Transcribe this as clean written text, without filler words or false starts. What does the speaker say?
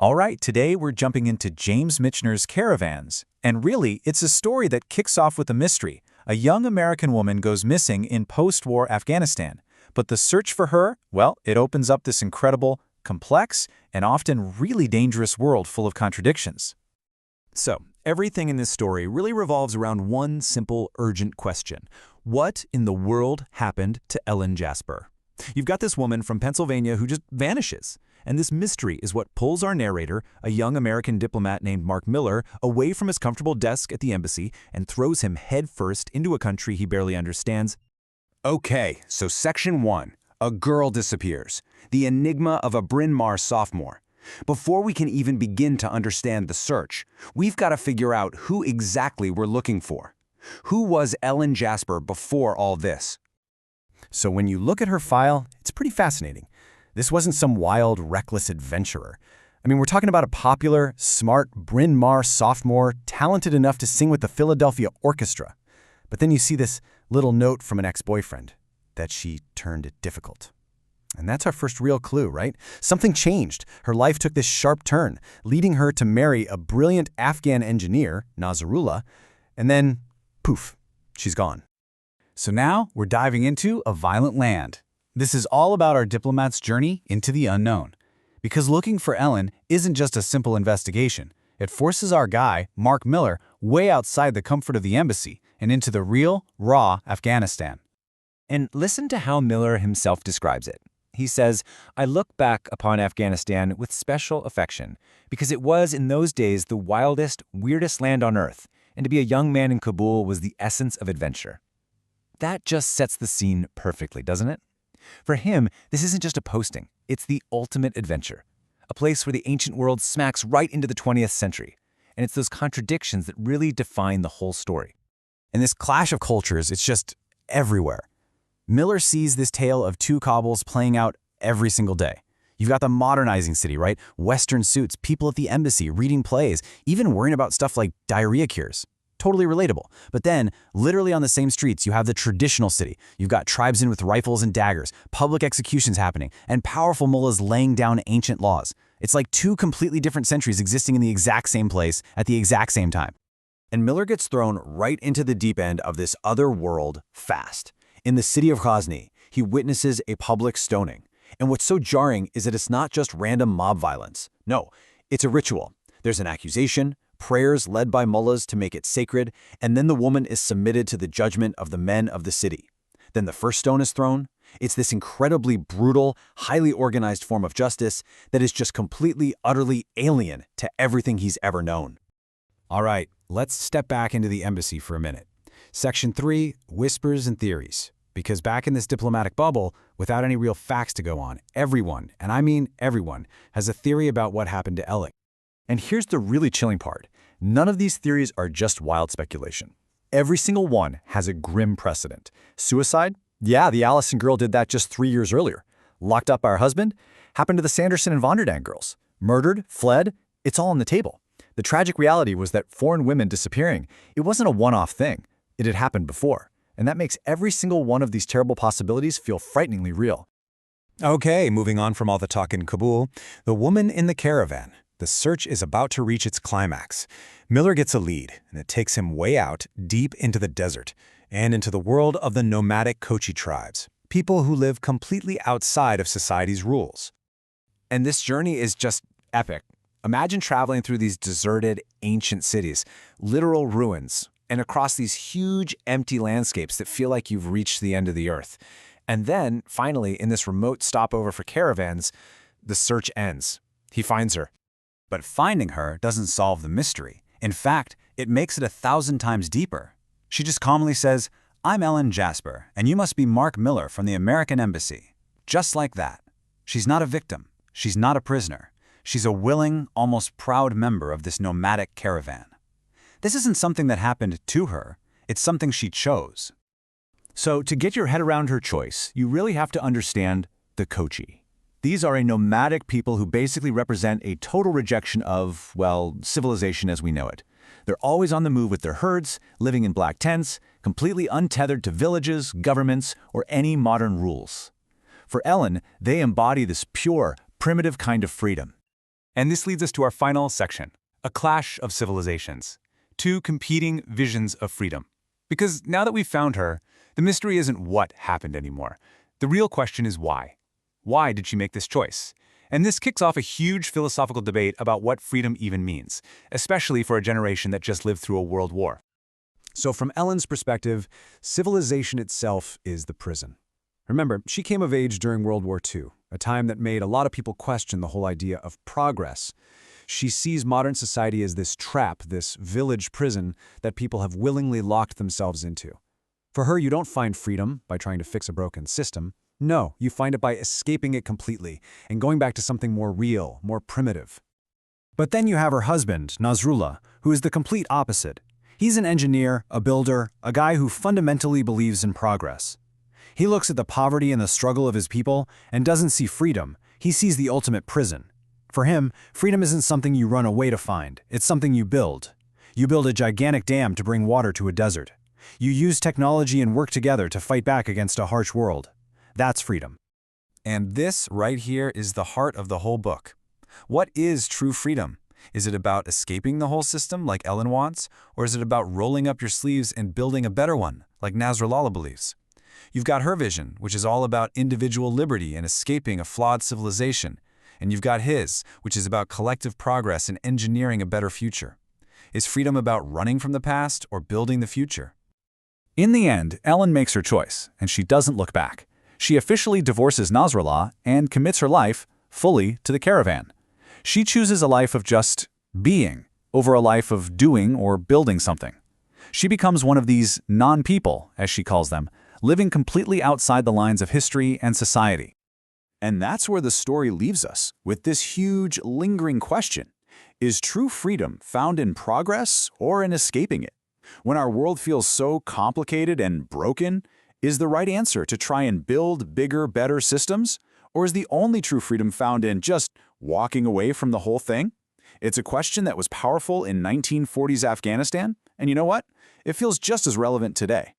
All right, today we're jumping into James Michener's Caravans. And really, it's a story that kicks off with a mystery. A young American woman goes missing in post-war Afghanistan. But the search for her, well, it opens up this incredible, complex, and often really dangerous world full of contradictions. So, everything in this story really revolves around one simple, urgent question. What in the world happened to Ellen Jasper? You've got this woman from Pennsylvania who just vanishes. And this mystery is what pulls our narrator, a young American diplomat named Mark Miller, away from his comfortable desk at the embassy and throws him headfirst into a country he barely understands. Okay, so Section 1. A girl disappears. The enigma of a Bryn Mawr sophomore. Before we can even begin to understand the search, we've got to figure out who exactly we're looking for. Who was Ellen Jasper before all this? So when you look at her file, it's pretty fascinating. This wasn't some wild, reckless adventurer. I mean, we're talking about a popular, smart Bryn Mawr sophomore, talented enough to sing with the Philadelphia Orchestra. But then you see this little note from an ex-boyfriend, that she turned it difficult. And that's our first real clue, right? Something changed. Her life took this sharp turn, leading her to marry a brilliant Afghan engineer, Nasrullah, and then, poof, she's gone. So now we're diving into a violent land. This is all about our diplomat's journey into the unknown. Because looking for Ellen isn't just a simple investigation. It forces our guy, Mark Miller, way outside the comfort of the embassy and into the real, raw Afghanistan. And listen to how Miller himself describes it. He says, "I look back upon Afghanistan with special affection because it was in those days the wildest, weirdest land on earth, and to be a young man in Kabul was the essence of adventure." That just sets the scene perfectly, doesn't it? For him, this isn't just a posting, it's the ultimate adventure. A place where the ancient world smacks right into the 20th century. And it's those contradictions that really define the whole story. And this clash of cultures, it's just everywhere. Miller sees this tale of two Kabuls playing out every single day. You've got the modernizing city, right? Western suits, people at the embassy, reading plays, even worrying about stuff like diarrhea cures. Totally relatable. But then, literally on the same streets, you have the traditional city. You've got tribesmen with rifles and daggers, public executions happening, and powerful mullahs laying down ancient laws. It's like two completely different centuries existing in the exact same place at the exact same time. And Miller gets thrown right into the deep end of this other world fast. In the city of Ghazni, he witnesses a public stoning. And what's so jarring is that it's not just random mob violence. No, it's a ritual. There's an accusation, prayers led by mullahs to make it sacred, and then the woman is submitted to the judgment of the men of the city. Then the first stone is thrown. It's this incredibly brutal, highly organized form of justice that is just completely, utterly alien to everything he's ever known. All right, let's step back into the embassy for a minute. Section 3, Whispers and Theories. Because back in this diplomatic bubble, without any real facts to go on, everyone, and I mean everyone, has a theory about what happened to Ellen. And here's the really chilling part. None of these theories are just wild speculation. Every single one has a grim precedent. Suicide? Yeah, the Allison girl did that just 3 years earlier. Locked up by her husband? Happened to the Sanderson and Vonderdan girls. Murdered? Fled? It's all on the table. The tragic reality was that foreign women disappearing, it wasn't a one-off thing. It had happened before. And that makes every single one of these terrible possibilities feel frighteningly real. Okay, moving on from all the talk in Kabul, the woman in the caravan. The search is about to reach its climax. Miller gets a lead, and it takes him way out, deep into the desert, and into the world of the nomadic Kochi tribes, people who live completely outside of society's rules. And this journey is just epic. Imagine traveling through these deserted, ancient cities, literal ruins, and across these huge, empty landscapes that feel like you've reached the end of the earth. And then, finally, in this remote stopover for caravans, the search ends. He finds her. But finding her doesn't solve the mystery. In fact, it makes it 1,000 times deeper. She just calmly says, "I'm Ellen Jasper, and you must be Mark Miller from the American Embassy." Just like that. She's not a victim. She's not a prisoner. She's a willing, almost proud member of this nomadic caravan. This isn't something that happened to her. It's something she chose. So to get your head around her choice, you really have to understand the Kochi. These are a nomadic people who basically represent a total rejection of, well, civilization as we know it. They're always on the move with their herds, living in black tents, completely untethered to villages, governments, or any modern rules. For Ellen, they embody this pure, primitive kind of freedom. And this leads us to our final section, a clash of civilizations. Two competing visions of freedom. Because now that we've found her, the mystery isn't what happened anymore. The real question is why. Why did she make this choice? And this kicks off a huge philosophical debate about what freedom even means, especially for a generation that just lived through a world war. So from Ellen's perspective, civilization itself is the prison. Remember, she came of age during World War II, a time that made a lot of people question the whole idea of progress. She sees modern society as this trap, this village prison that people have willingly locked themselves into. For her, you don't find freedom by trying to fix a broken system. No, you find it by escaping it completely and going back to something more real, more primitive. But then you have her husband, Nasrullah, who is the complete opposite. He's an engineer, a builder, a guy who fundamentally believes in progress. He looks at the poverty and the struggle of his people and doesn't see freedom. He sees the ultimate prison. For him, freedom isn't something you run away to find. It's something you build. You build a gigantic dam to bring water to a desert. You use technology and work together to fight back against a harsh world. That's freedom. And this right here is the heart of the whole book. What is true freedom? Is it about escaping the whole system like Ellen wants? Or is it about rolling up your sleeves and building a better one like Nasrullah believes? You've got her vision, which is all about individual liberty and escaping a flawed civilization. And you've got his, which is about collective progress and engineering a better future. Is freedom about running from the past or building the future? In the end, Ellen makes her choice, and she doesn't look back. She officially divorces Nasrullah and commits her life fully to the Caravan. She chooses a life of just being over a life of doing or building something. She becomes one of these non-people, as she calls them, living completely outside the lines of history and society. And that's where the story leaves us, with this huge, lingering question. Is true freedom found in progress or in escaping it? When our world feels so complicated and broken, is the right answer to try and build bigger, better systems? Or is the only true freedom found in just walking away from the whole thing? It's a question that was powerful in 1940s Afghanistan, and you know what? It feels just as relevant today.